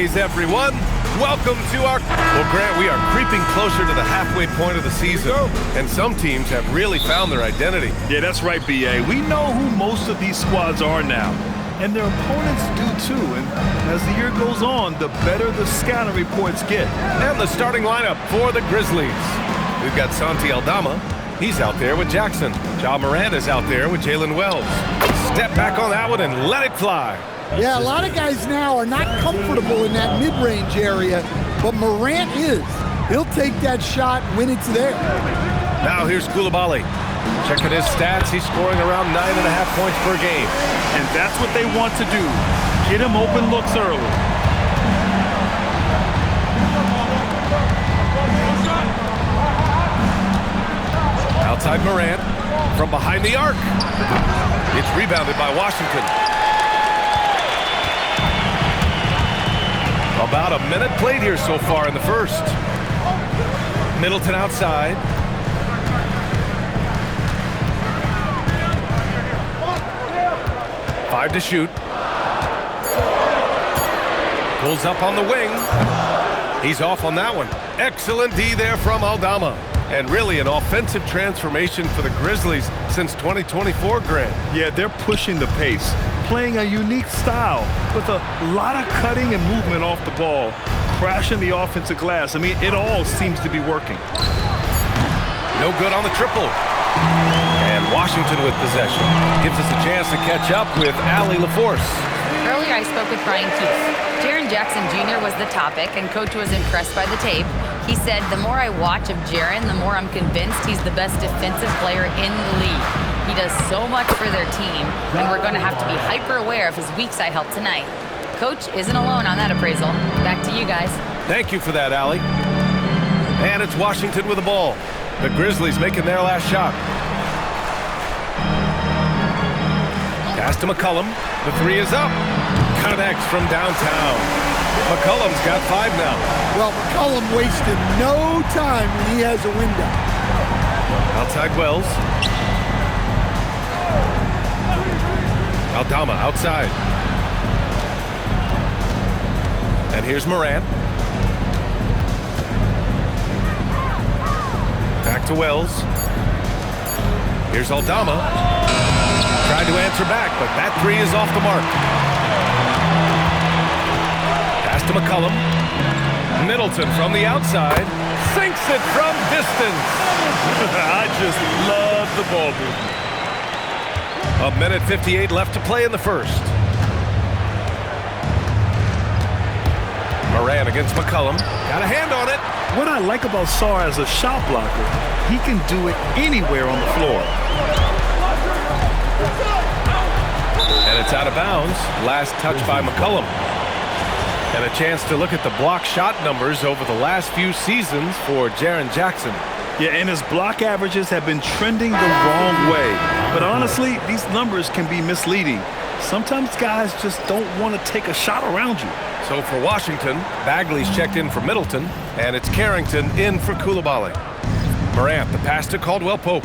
Everyone, welcome to our... Well, Grant, we are creeping closer to the halfway point of the season, and some teams have really found their identity. Yeah, that's right, B.A. We know who most of these squads are now, and their opponents do too. And as the year goes on, the better the scouting reports get. And the starting lineup for the Grizzlies. We've got Santi Aldama. He's out there with Jackson. Ja Morant is out there with Jalen Wells. Step back on that one and let it fly. Yeah, a lot of guys now are not comfortable in that mid-range area, but Morant is. He'll take that shot when it's there. Now here's Coulibaly. Checking his stats, he's scoring around 9.5 points per game. And that's what they want to do. Get him open looks early. Outside Morant from behind the arc. It's rebounded by Washington. About a minute played here so far in the first. Middleton outside. Five to shoot. Pulls up on the wing. He's off on that one. Excellent D there from Aldama. And really an offensive transformation for the Grizzlies since 2024, Grant. Yeah, they're pushing the pace, playing a unique style with a lot of cutting and movement off the ball, crashing the offensive glass. I mean, it all seems to be working. No good on the triple. And Washington with possession. Gives us a chance to catch up with Allie LaForce. Earlier I spoke with Brian Keefe. Jaren Jackson Jr. was the topic, and Coach was impressed by the tape. He said, the more I watch of Jaren, the more I'm convinced he's the best defensive player in the league. He does so much for their team, and we're going to have to be hyper aware of his weak side help tonight. Coach isn't alone on that appraisal. Back to you guys. Thank you for that, Allie. And it's Washington with the ball. The Grizzlies making their last shot. Pass to McCollum. The three is up. Connects from downtown. McCollum's got 5 now. Well, McCollum wasted no time when he has a window. Outside Wells. Aldama outside. And here's Morant. Back to Wells. Here's Aldama. Tried to answer back, but that three is off the mark. Pass to McCollum. Middleton from the outside. Sinks it from distance. I just love the ball movement. A minute 58 left to play in the first. Morant against McCollum. Got a hand on it. What I like about Sarr as a shot blocker, he can do it anywhere on the floor. And it's out of bounds. Last touch by McCollum. And a chance to look at the block shot numbers over the last few seasons for Jaren Jackson. Yeah, and his block averages have been trending the wrong way. But honestly, these numbers can be misleading. Sometimes guys just don't want to take a shot around you. So for Washington, Bagley's checked in for Middleton, and it's Carrington in for Coulibaly. Morant, the pass to Caldwell Pope.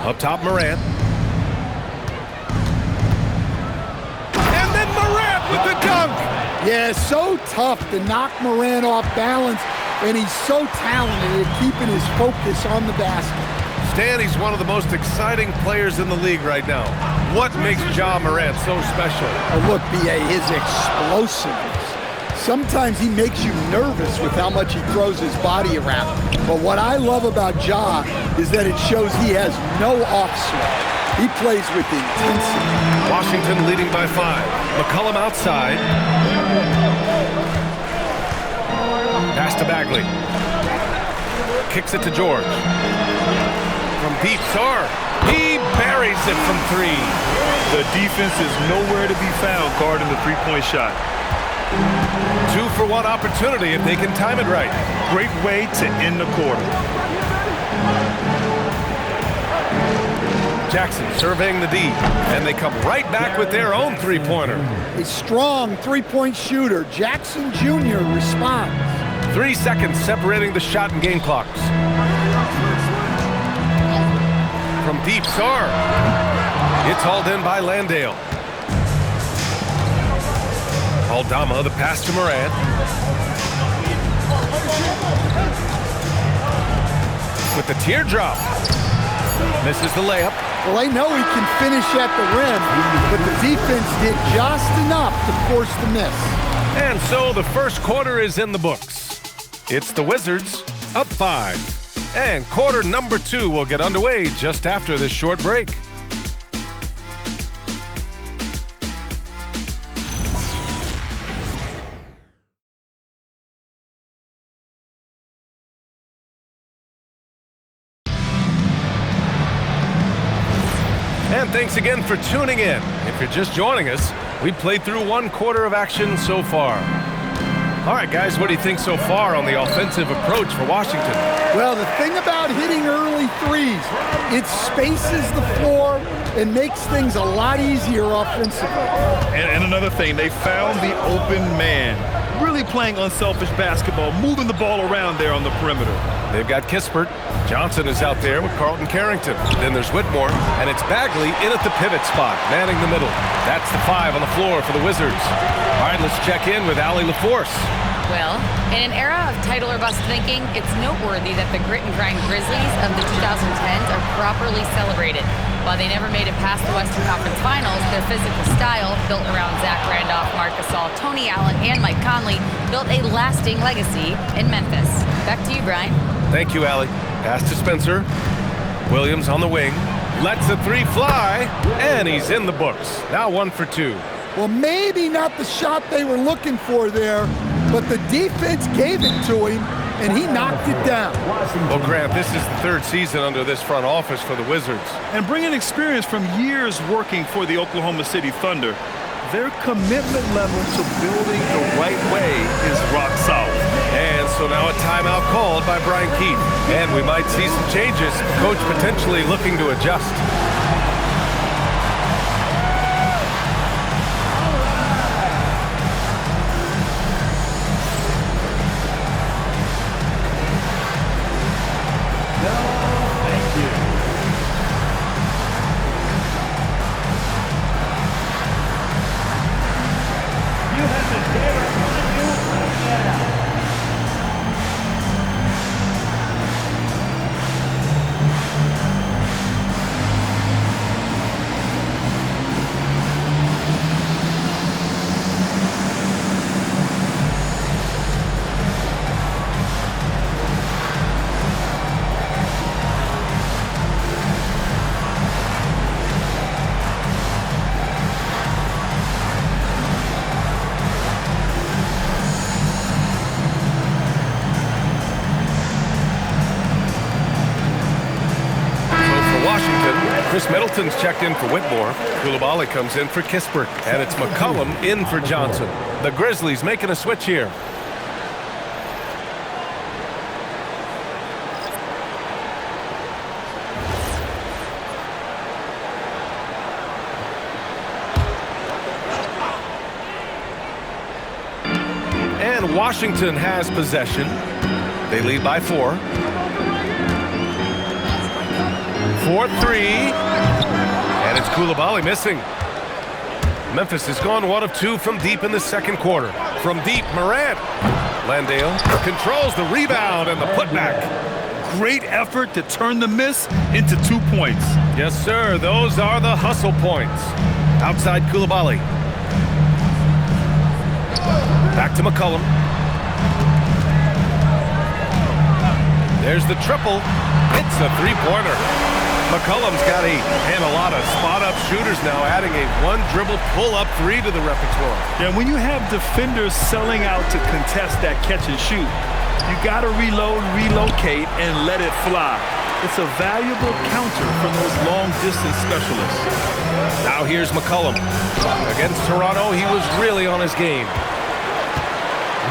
Up top, Morant. And then Morant with the dunk! Yeah, so tough to knock Morant off balance, and he's so talented at keeping his focus on the basket. Stan, he's one of the most exciting players in the league right now. What makes Ja Morant so special? Oh, look, B.A., his explosiveness. Sometimes he makes you nervous with how much he throws his body around. But what I love about Ja is that it shows he has no off-swing. He plays with intensity. Washington leading by 5. McCollum outside. Pass to Bagley. Kicks it to George. From deep, Sarr. He buries it from 3. The defense is nowhere to be found guarding the three-point shot. 2-for-1 opportunity if they can time it right. Great way to end the quarter. Jackson surveying the D, and they come right back with their own three-pointer. A strong three-point shooter. Jackson Jr. responds. 3 seconds separating the shot and game clocks. From deep, Sarr. It's hauled in by Landale. Aldama, the pass to Morant. With the teardrop. Misses the layup. Well, they know he can finish at the rim, but the defense did just enough to force the miss. And so the first quarter is in the books. It's the Wizards up 5. And quarter number 2 will get underway just after this short break. And thanks again for tuning in. If you're just joining us, we played through 1 quarter of action so far. All right, guys, what do you think so far on the offensive approach for Washington? Well, the thing about hitting early threes, it spaces the floor and makes things a lot easier offensively. And another thing, they found the open man. Really playing unselfish basketball, moving the ball around there on the perimeter. They've got Kispert. Johnson is out there with Carlton Carrington. Then there's Whitmore, and it's Bagley in at the pivot spot, manning the middle. That's the 5 on the floor for the Wizards. All right, let's check in with Allie LaForce. Well, in an era of title or bust thinking, it's noteworthy that the grit and grind Grizzlies of the 2010s are properly celebrated. While they never made it past the Western Conference Finals, their physical style, built around Zach Randolph, Marc Gasol, Tony Allen, and Mike Conley, built a lasting legacy in Memphis. Back to you, Brian. Thank you, Allie. Pass to Spencer. Williams on the wing. Lets the 3 fly, and he's in the books. Now 1 for 2. Well, maybe not the shot they were looking for there, but the defense gave it to him, and he knocked it down. Well, Grant, this is the 3rd season under this front office for the Wizards. And bringing experience from years working for the Oklahoma City Thunder, their commitment level to building the right way is rock solid. And so now a timeout called by Brian Keith. And we might see some changes. Coach potentially looking to adjust. Chris Middleton's checked in for Whitmore. Coulibaly comes in for Kispert. And it's McCollum in for Johnson. The Grizzlies making a switch here. And Washington has possession. They lead by 4. 4-3. And it's Coulibaly missing. Memphis has gone 1 of 2 from deep in the second quarter. From deep, Morant. Landale controls the rebound and the putback. Great effort to turn the miss into 2 points. Yes, sir. Those are the hustle points. Outside Coulibaly. Back to McCollum. There's the triple. It's a 3-pointer. McCollum's got a lot of spot-up shooters now, adding a 1-dribble pull-up 3 to the repertoire. Yeah, when you have defenders selling out to contest that catch and shoot, you got to reload, relocate, and let it fly. It's a valuable counter from those long-distance specialists. Now here's McCollum. Against Toronto, he was really on his game.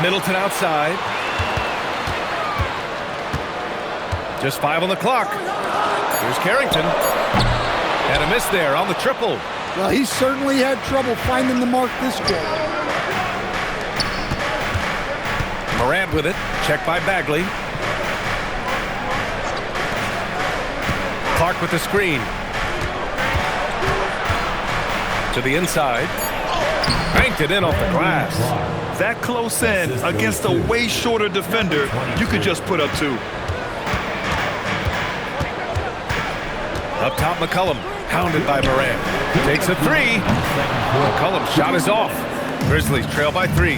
Middleton outside. Just 5 on the clock. Here's Carrington. And a miss there on the triple. Well, he certainly had trouble finding the mark this quarter. Morant with it. Checked by Bagley. Clark with the screen. To the inside. Bank Knocked it in off the glass. That close in against a way shorter defender, you could just put up 2. Up top, McCollum, hounded by Moran. Takes a 3. McCollum's shot is off. Grizzlies trail by 3.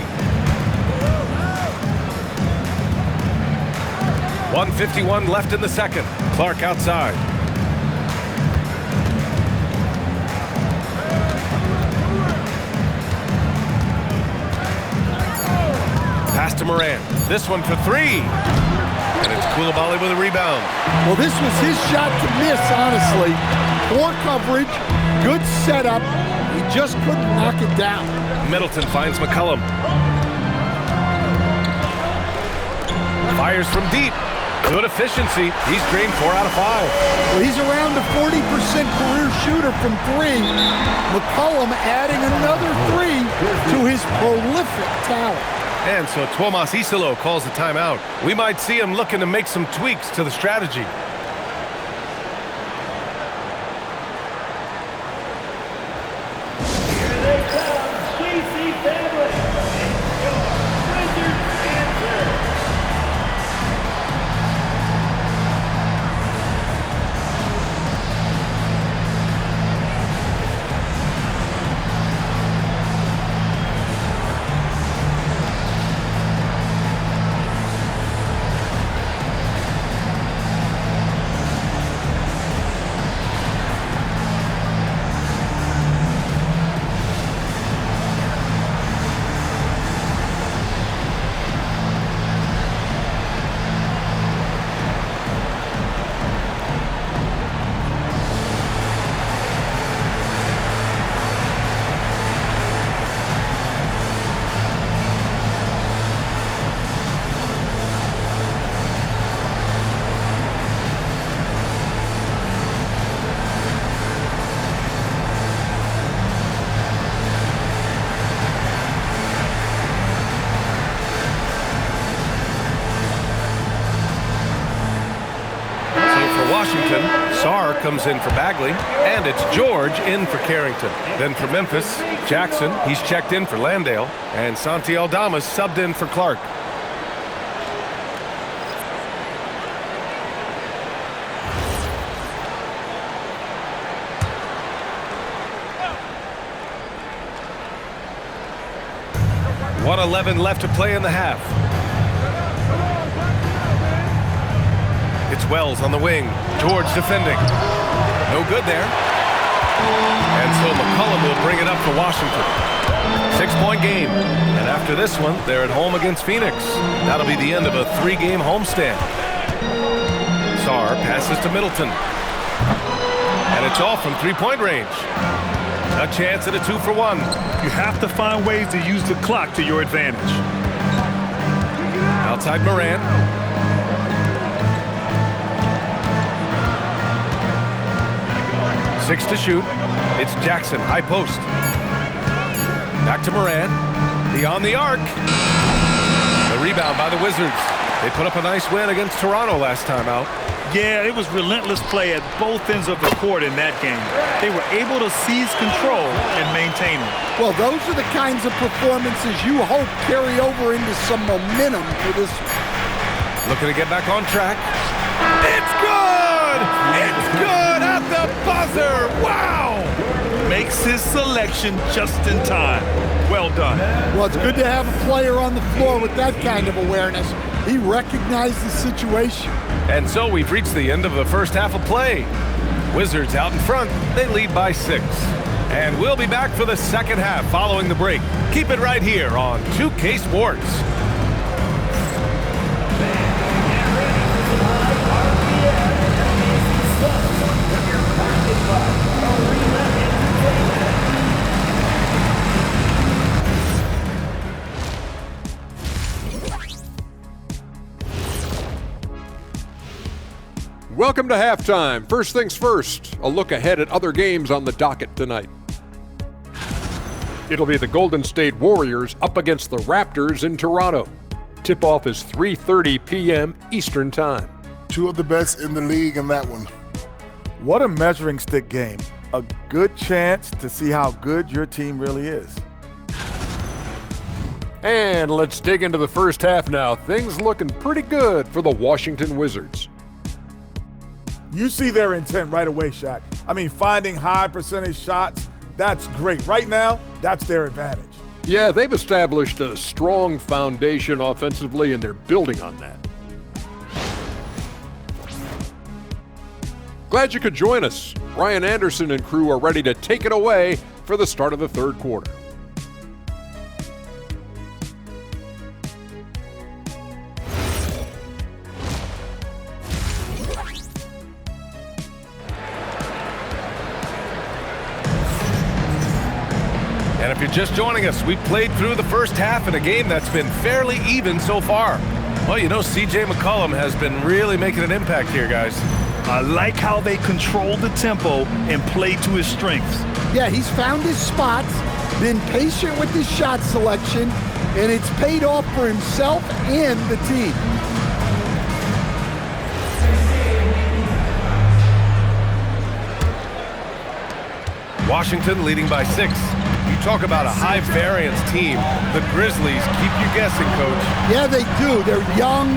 1:51 left in the second. Clark outside. Pass to Moran. This one for 3. And it's Koulibaly with a rebound. Well, this was his shot to miss, honestly. Poor coverage, good setup. He just couldn't knock it down. Middleton finds McCollum. Fires from deep. Good efficiency. He's drained 4 out of 5. Well, he's around a 40% career shooter from 3. McCollum adding another 3 to his prolific talent. And so Tuomas Isalo calls the timeout. We might see him looking to make some tweaks to the strategy. Washington, Sarr comes in for Bagley, and it's George in for Carrington. Then for Memphis, Jackson, he's checked in for Landale, and Santi Aldama subbed in for Clark. .111 left to play in the half. It's Wells on the wing. George defending. No good there. And so McCollum will bring it up for Washington. 6-point game. And after this one, they're at home against Phoenix. That'll be the end of a 3-game homestand. Sarr passes to Middleton. And it's off from 3-point range. A chance at a 2-for-1. You have to find ways to use the clock to your advantage. Outside Moran. Six to shoot. It's Jackson, high post. Back to Moran. Beyond the arc. The rebound by the Wizards. They put up a nice win against Toronto last time out. Yeah, it was relentless play at both ends of the court in that game. They were able to seize control and maintain it. Well, those are the kinds of performances you hope carry over into some momentum for this. Looking to get back on track. It's good! It's good at the buzzer! Wow! Makes his selection just in time. Well done. Well, it's good to have a player on the floor with that kind of awareness. He recognized the situation. And so we've reached the end of the first half of play. Wizards out in front. They lead by 6. And we'll be back for the second half following the break. Keep it right here on 2K Sports. Welcome to halftime. First things first, a look ahead at other games on the docket tonight. It'll be the Golden State Warriors up against the Raptors in Toronto. Tip-off is 3:30 p.m. Eastern Time. Two of the best in the league in that one. What a measuring stick game. A good chance to see how good your team really is. And let's dig into the first half now. Things looking pretty good for the Washington Wizards. You see their intent right away, Shaq. I mean, finding high percentage shots, that's great. Right now, that's their advantage. Yeah, they've established a strong foundation offensively, and they're building on that. Glad you could join us. Ryan Anderson and crew are ready to take it away for the start of the third quarter. And if you're just joining us, we played through the first half in a game that's been fairly even so far. Well, you know, C.J. McCollum has been really making an impact here, guys. I like how they control the tempo and play to his strengths. Yeah, he's found his spots, been patient with his shot selection, and it's paid off for himself and the team. Washington leading by 6. You talk about a high-variance team. The Grizzlies keep you guessing, Coach. Yeah, they do. They're young,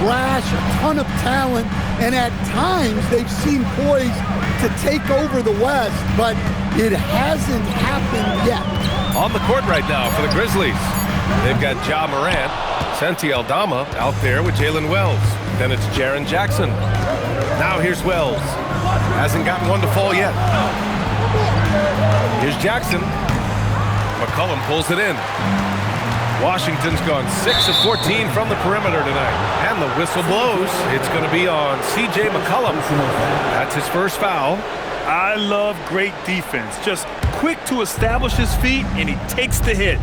brash, a ton of talent, and at times they've seemed poised to take over the West, but it hasn't happened yet. On the court right now for the Grizzlies, they've got Ja Morant, Santi Aldama out there with Jalen Wells. Then it's Jaren Jackson. Now here's Wells. Hasn't gotten one to fall yet. Here's Jackson. McCollum pulls it in. Washington's gone 6 of 14 from the perimeter tonight. And the whistle blows. It's going to be on C.J. McCollum. That's his first foul. I love great defense. Just quick to establish his feet, and he takes the hit.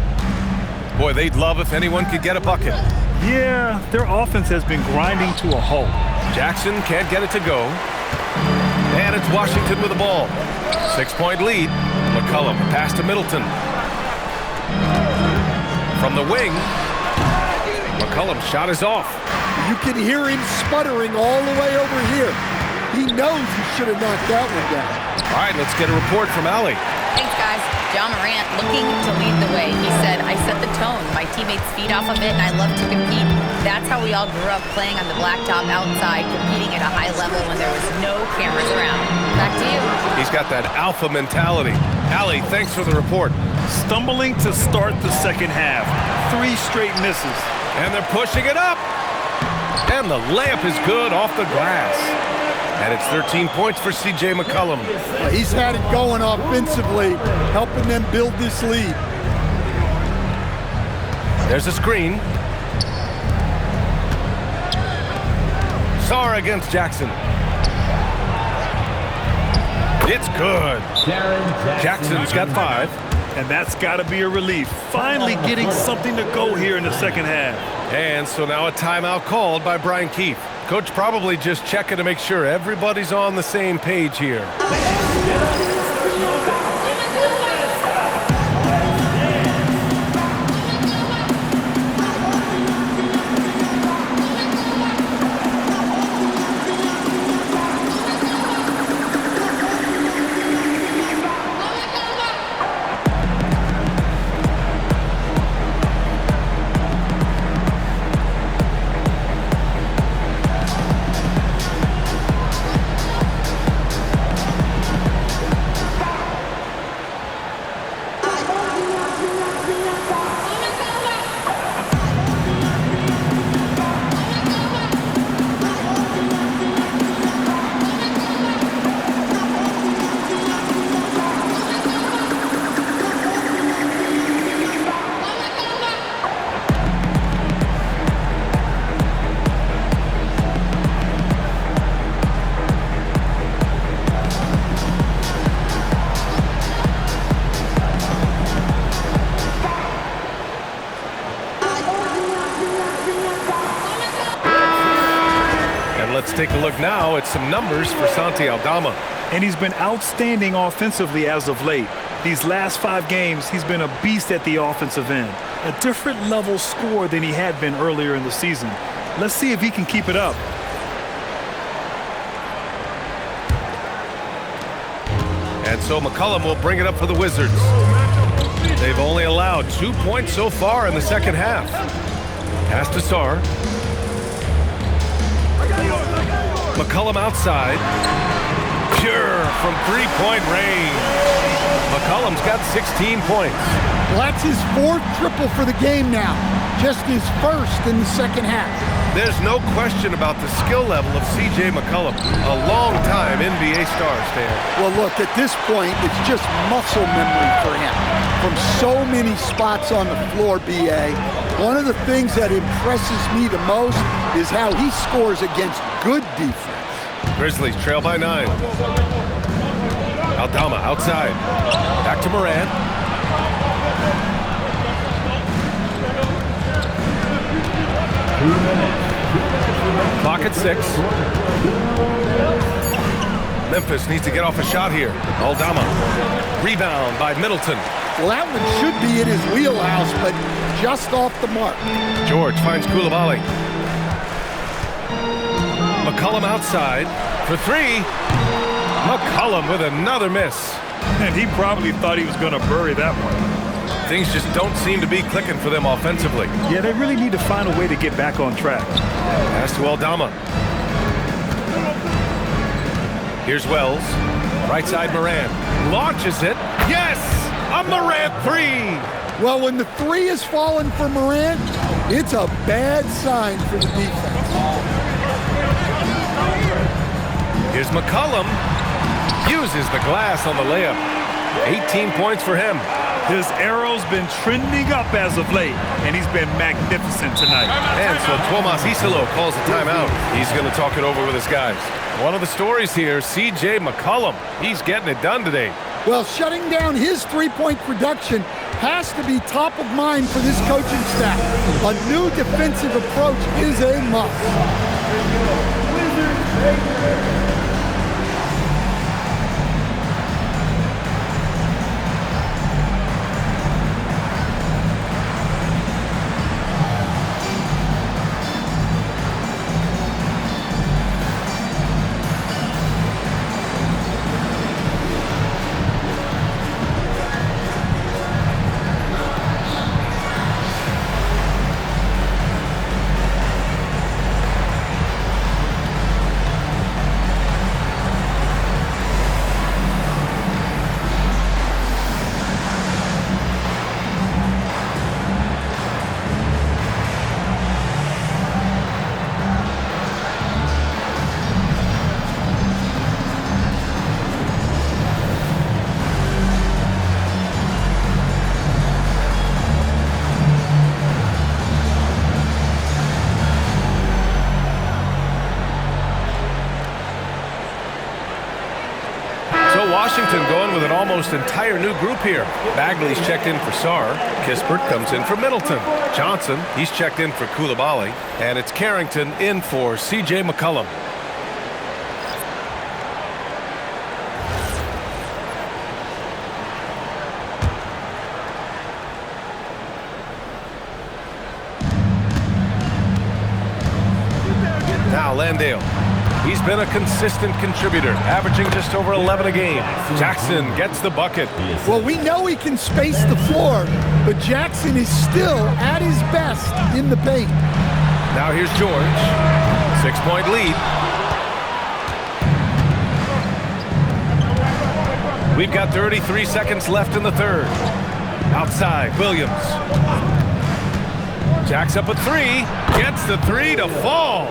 Boy, they'd love if anyone could get a bucket. Yeah, their offense has been grinding to a halt. Jackson can't get it to go. And it's Washington with the ball. 6-point lead. McCollum pass to Middleton. From the wing, McCollum's shot is off. You can hear him sputtering all the way over here. He knows he should have knocked that one down. All right, let's get a report from Allie. Thanks, guys. Ja Morant looking to lead the way. He said, I set the tone. My teammates feed off of it, and I love to compete. That's how we all grew up, playing on the blacktop outside, competing at a high level when there was no cameras around. Back to you. He's got that alpha mentality. Allie, thanks for the report. Stumbling to start the second half. 3 straight misses. And they're pushing it up. And the layup is good off the glass. And it's 13 points for C.J. McCollum. He's had it going offensively, helping them build this lead. There's a screen. Sarr against Jackson. It's good. Jackson's got 5. And that's got to be a relief. Finally getting something to go here in the second half. And so now a timeout called by Brian Keefe. Coach probably just checking to make sure everybody's on the same page here. Let's take a look now at some numbers for Santi Aldama. And he's been outstanding offensively as of late. These last 5 games, he's been a beast at the offensive end. A different level scorer than he had been earlier in the season. Let's see if he can keep it up. And so McCollum will bring it up for the Wizards. They've only allowed 2 points so far in the second half. Pass to Sarr. McCollum outside. Pure from three-point range. McCollum's got 16 points. Well, that's his fourth triple for the game now. Just his first in the second half. There's no question about the skill level of C.J. McCollum, a long-time NBA star, Stan. Well, look, at this point, it's just muscle memory for him. From so many spots on the floor, B.A., one of the things that impresses me the most is how he scores against good defense. Grizzlies trail by 9. Aldama outside. Back to Morant. Clock at 6. Memphis needs to get off a shot here. Aldama. Rebound by Middleton. Well, that one should be in his wheelhouse, but just off the mark. George finds Koulibaly. McCollum outside for 3. McCollum with another miss. And he probably thought he was going to bury that one. Things just don't seem to be clicking for them offensively. Yeah, they really need to find a way to get back on track. Pass to Aldama. Here's Wells. Right side Morant. Launches it. Yes! A Morant 3! Well, when the 3 is falling for Morant, it's a bad sign for the defense. Here's McCollum. Uses the glass on the layup. 18 points for him. His arrow's been trending up as of late, and he's been magnificent tonight. And so Tomas Isalo calls a timeout. He's going to talk it over with his guys. One of the stories here, C.J. McCollum. He's getting it done today. Well, shutting down his three-point production has to be top of mind for this coaching staff. A new defensive approach is a must. Washington going with an almost entire new group here. Bagley's checked in for Sarr. Kispert comes in for Middleton. Johnson, he's checked in for Koulibaly. And it's Carrington in for C.J. McCollum. Now Landale. He's been a consistent contributor, averaging just over 11 a game. Jackson gets the bucket. Well, we know he can space the floor, but Jackson is still at his best in the paint. Now here's George. 6-point lead. We've got 33 seconds left in the third. Outside, Williams. Jacks up a 3. Gets the 3 to fall.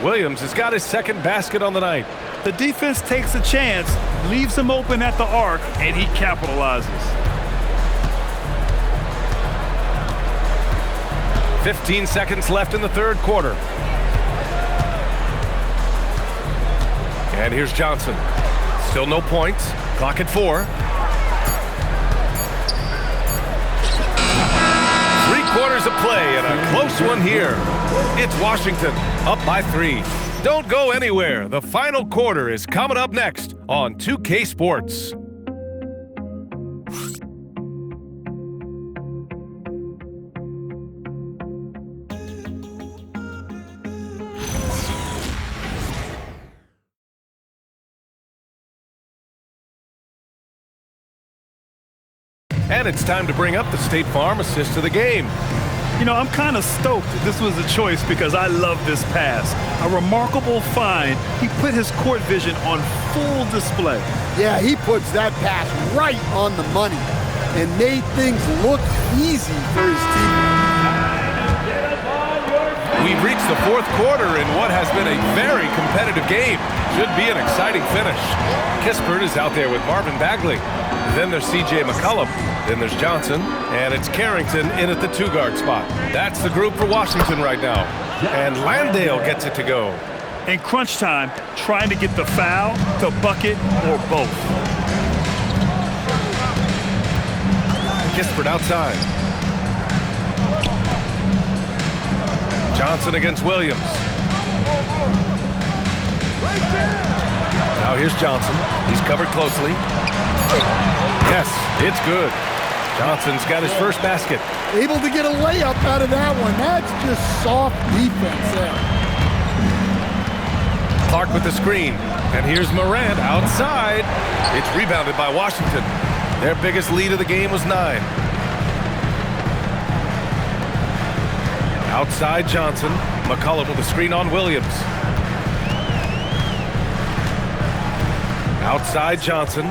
Williams has got his second basket on the night. The defense takes a chance, leaves him open at the arc, and he capitalizes. 15 seconds left in the third quarter. And here's Johnson. Still no points. Clock at 4. 3/4 of play and a close one here. It's Washington up by 3. Don't go anywhere. The final quarter is coming up next on 2K Sports. And it's time to bring up the State Farm assist of the game. You know, I'm kind of stoked this was a choice because I love this pass. A remarkable find. He put his court vision on full display. Yeah, he puts that pass right on the money and made things look easy for his team. We've reached the fourth quarter in what has been a very competitive game. Should be an exciting finish. Kispert is out there with Marvin Bagley. Then there's C.J. McCollum. Then there's Johnson. And it's Carrington in at the 2-guard spot. That's the group for Washington right now. And Landale gets it to go. In crunch time, trying to get the foul, the bucket, or both. Kispert outside. Johnson against Williams. Now here's Johnson. He's covered closely. Yes, it's good. Johnson's got his first basket. Able to get a layup out of that one. That's just soft defense there. Clark with the screen. And here's Morant outside. It's rebounded by Washington. Their biggest lead of the game was 9. Outside Johnson. McCollum with the screen on Williams. Outside Johnson.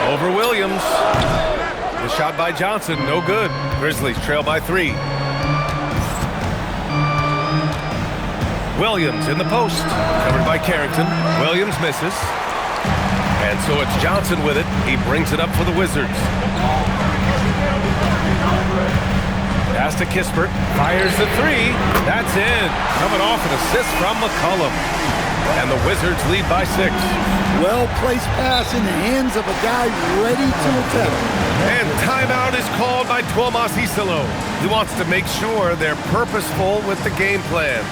Over Williams. The shot by Johnson, no good. Grizzlies trail by 3. Williams in the post. Covered by Carrington. Williams misses. And so it's Johnson with it. He brings it up for the Wizards. Pass to Kispert. Fires the 3. That's in. Coming off an assist from McCollum. And the Wizards lead by 6. Well-placed pass in the hands of a guy ready to attack. And timeout is called by Tuomas Isalo. He wants to make sure they're purposeful with the game plan.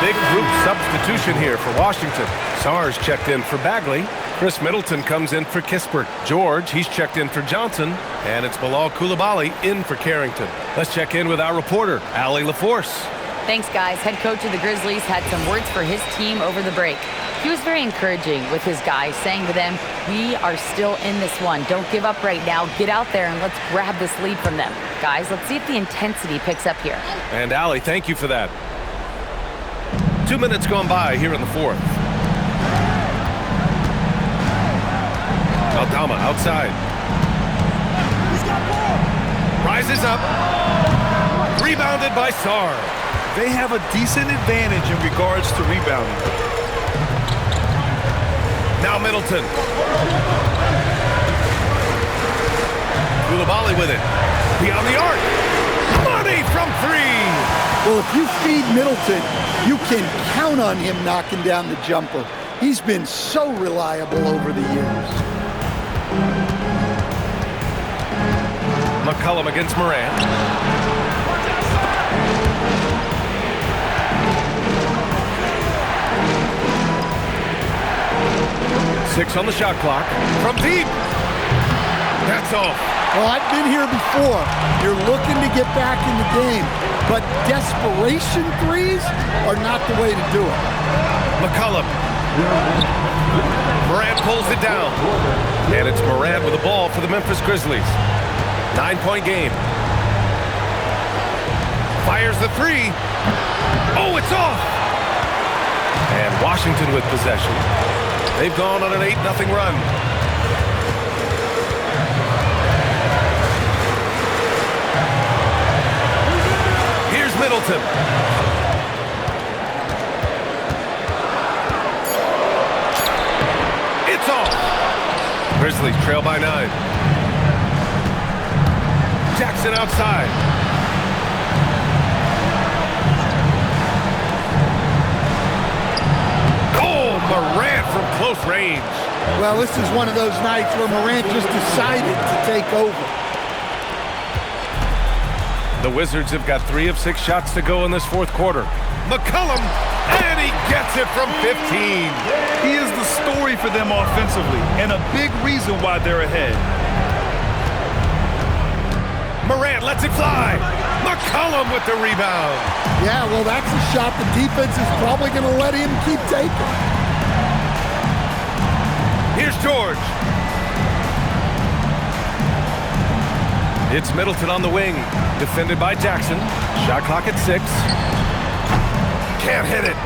Big group substitution here for Washington. Sars checked in for Bagley. Chris Middleton comes in for Kispert. George, he's checked in for Johnson. And it's Bilal Coulibaly in for Carrington. Let's check in with our reporter, Allie LaForce. Thanks, guys. Head coach of the Grizzlies had some words for his team over the break. He was very encouraging with his guys, saying to them, we are still in this one. Don't give up right now. Get out there and let's grab this lead from them. Guys, let's see if the intensity picks up here. And Allie, thank you for that. 2 minutes gone by here in the fourth. Aldama outside. Rises up. Rebounded by Sar. They have a decent advantage in regards to rebounding. Now Middleton. Coulibaly with it. Beyond the arc. Money from 3. Well, if you feed Middleton, you can count on him knocking down the jumper. He's been so reliable over the years. McCollum against Morant. Six on the shot clock. From deep. That's off. Well, I've been here before. You're looking to get back in the game, but desperation threes are not the way to do it. McCollum Morant pulls it down. And it's Morant with the ball for the Memphis Grizzlies. 9-point game. Fires the three. Oh, it's off! And Washington with possession. They've gone on an 8-0 run. Here's Middleton. It's off. Grizzlies trail by 9. Jackson outside. Oh, Morant from close range. Well, this is one of those nights where Morant just decided to take over. The Wizards have got 3 of 6 shots to go in this fourth quarter. McCollum, and he gets it from 15. He is the story for them offensively and a big reason why they're ahead. Morant lets it fly. McCollum with the rebound. Yeah, well, that's a shot the defense is probably going to let him keep taking. Here's George. It's Middleton on the wing. Defended by Jackson. Shot clock at 6. Can't hit it.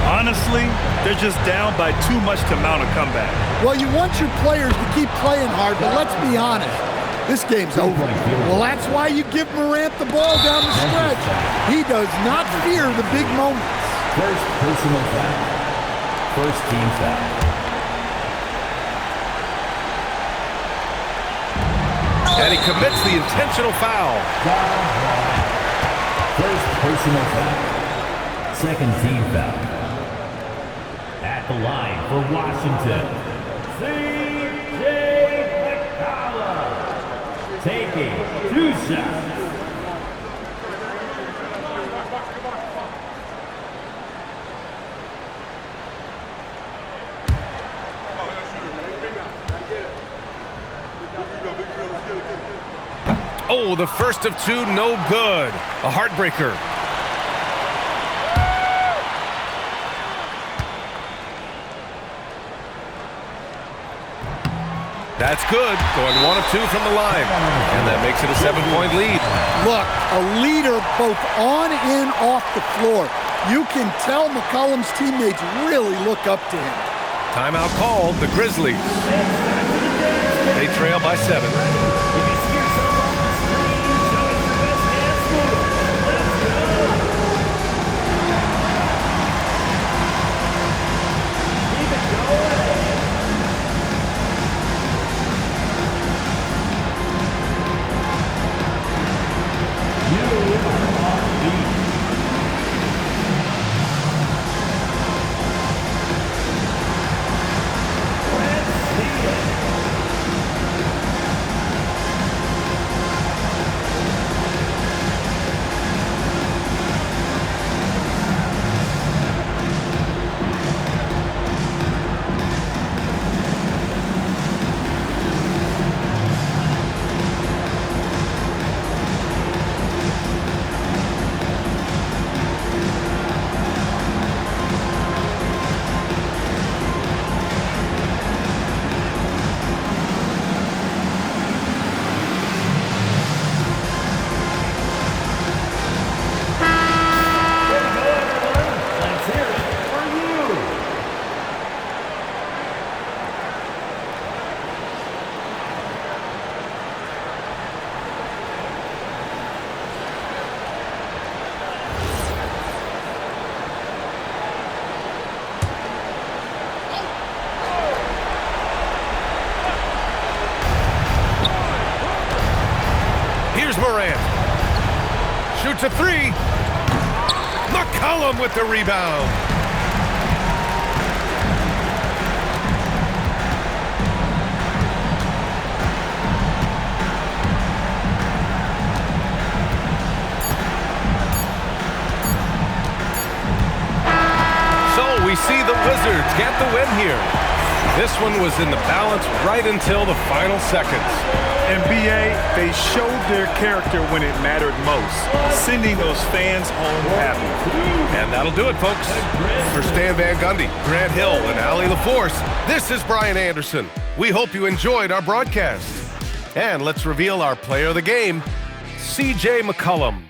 Honestly, they're just down by too much to mount a comeback. Well, you want your players to keep playing hard, but let's be honest. This game's over. Well, that's why you give Morant the ball down the stretch. He does not fear the big moments. First personal foul. First team foul. And he commits the intentional foul. First personal foul. Second team foul. At the line for Washington, C.J. McCollum. Taking 2 shots. Oh, the first of 2, no good. A heartbreaker. That's good. Going 1 of 2 from the line. And that makes it a 7-point lead. Look, a leader both on and off the floor. You can tell McCollum's teammates really look up to him. Timeout called. The Grizzlies. They trail by 7. Morant. Shoots a 3. McCollum with the rebound. So we see the Wizards get the win here. This one was in the balance right until the final seconds. NBA, They showed their character when it mattered most, sending those fans home happy. And that'll do it, folks. For Stan Van Gundy, Grant Hill, and Allie LaForce, this is Brian Anderson. We hope you enjoyed our broadcast. And let's reveal our player of the game, C.J. McCollum.